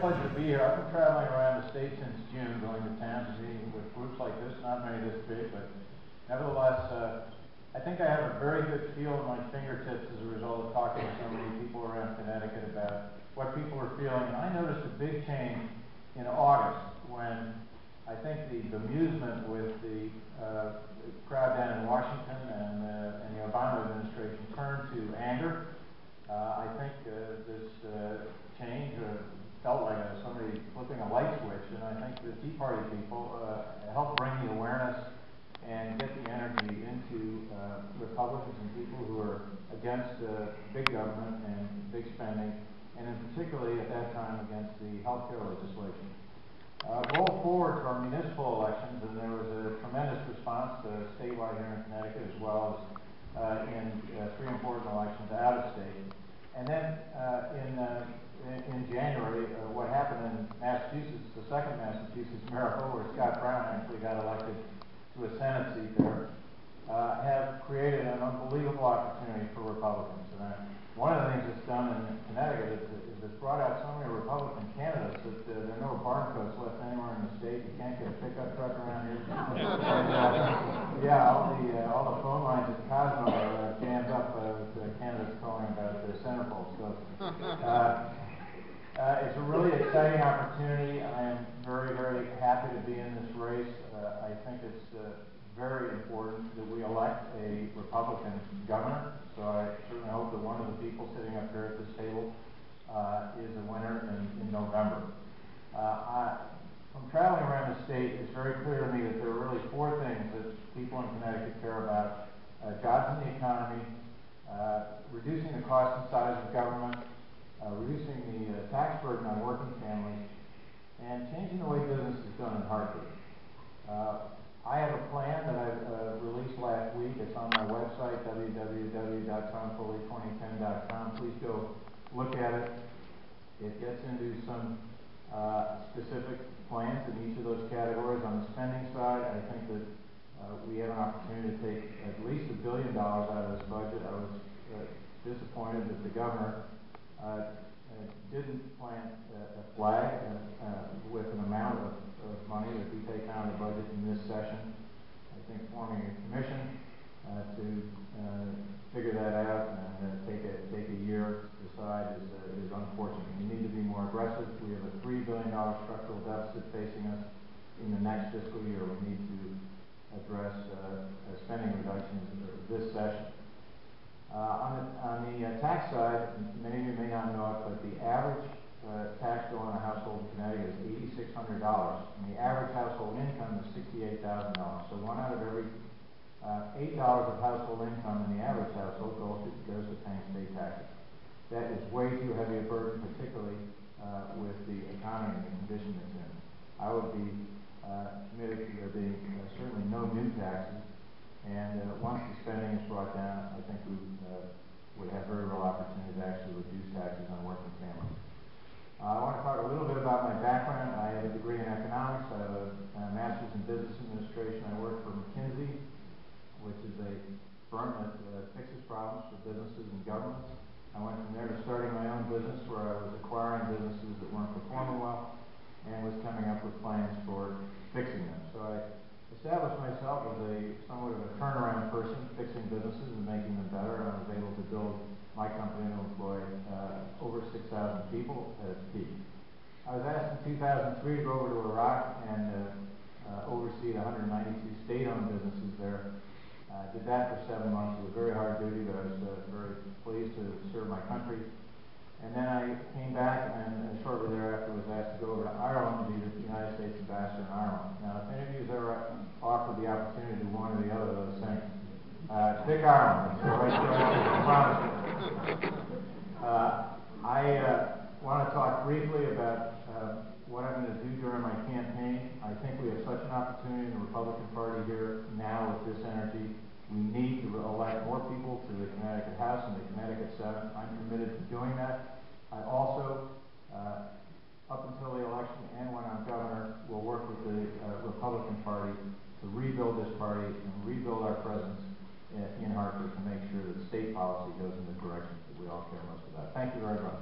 pleasure to be here. I've been traveling around the state since June, going to towns and meeting with groups like this, not many this big, but nevertheless, I think I have a very good feel in my fingertips as a result of talking to so many people around Connecticut about what people are feeling. And I noticed a big change in August when I think the bemusement with the crowd down in Washington and the Obama administration turned to anger. I think this change felt like somebody flipping a light switch, and I think the Tea Party people helped bring the awareness and get the energy into Republicans and people who are against big government and big spending, and in particularly at that time against the health care legislation. Roll forward to our municipal elections, and there was a tremendous response statewide here in Connecticut, as well as in three important elections out of state. And then in January, what happened in Massachusetts, the second Massachusetts miracle, where Scott Brown actually got elected to a Senate seat there, have created an unbelievable opportunity for Republicans. And one of the things it's done in Connecticut is it's brought out so many Republican candidates that there are no barn coats left anywhere in the state. You can't get a pickup truck around here. And, yeah, all the phone lines at Cosmo are jammed up with candidates calling about the centerfold. So it's a really exciting opportunity. I am very, very happy to be in this race. I think it's very important that we elect a Republican governor. So I certainly hope that one of the people sitting up here at this table is a winner in November. From traveling around the state, it's very clear to me that there are really four things that people in Connecticut care about: jobs in the economy, reducing the cost and size of government, reducing the tax burden on working families, and changing the way business is done in Hartford. I have a plan that I released last week. It's on my website, www.tomfoley2010.com. Please go look at it. It gets into some specific plans in each of those categories. On the spending side, I think that we have an opportunity to take at least $1 billion out of this budget. I was disappointed that the governor didn't plant a flag with an amount of money that we take out of the budget in this session. I think forming a commission to figure that out and take a year to decide is unfortunate. We need to be more aggressive. We have a $3 billion structural deficit facing us in the next fiscal year. We need to address spending reductions this session. On the tax side, many of you may not know it, but the average tax bill on a household in Connecticut is $8,600, and the average household income is $68,000. So one out of every $8 of household income in the average household goes to paying state taxes. That is way too heavy a burden, particularly with the economy and the condition it's in. I would be committed to there being certainly no new taxes. And once the spending is brought down, I think we would have very real opportunity to actually reduce taxes on working families. I want to talk a little bit about my background. I have a degree in economics. I have a master's in business administration. I work for McKinsey, which is a firm that fixes problems for businesses and governments. I went from there to starting my own business, where I was acquiring businesses that weren't performing well and was coming up with plans for fixing them. So I established myself as somewhat of a turnaround person, fixing businesses and making them better. I was able to build my company to employ over 6,000 people at its peak. I was asked in 2003 to go over to Iraq and oversee the 192 state-owned businesses there. I did that for 7 months. It was very hard duty, but I was very pleased to serve my country. And then I came back, and shortly thereafter was asked to go over to Ireland to be the United States ambassador in Ireland. Now, if any of you have ever offered the opportunity to do one or the other of those things, pick Ireland. It's the right choice, I promise you. I want to talk briefly about what I'm going to do during my campaign. I think we have such an opportunity in the Republican Party here now with this energy. We need to elect more people to the Connecticut House and the Connecticut Senate. I'm committed to doing that. I also, up until the election and when I'm governor, will work with the Republican Party to rebuild this party and rebuild our presence in Hartford to make sure that state policy goes in the direction that we all care most about. Thank you very much.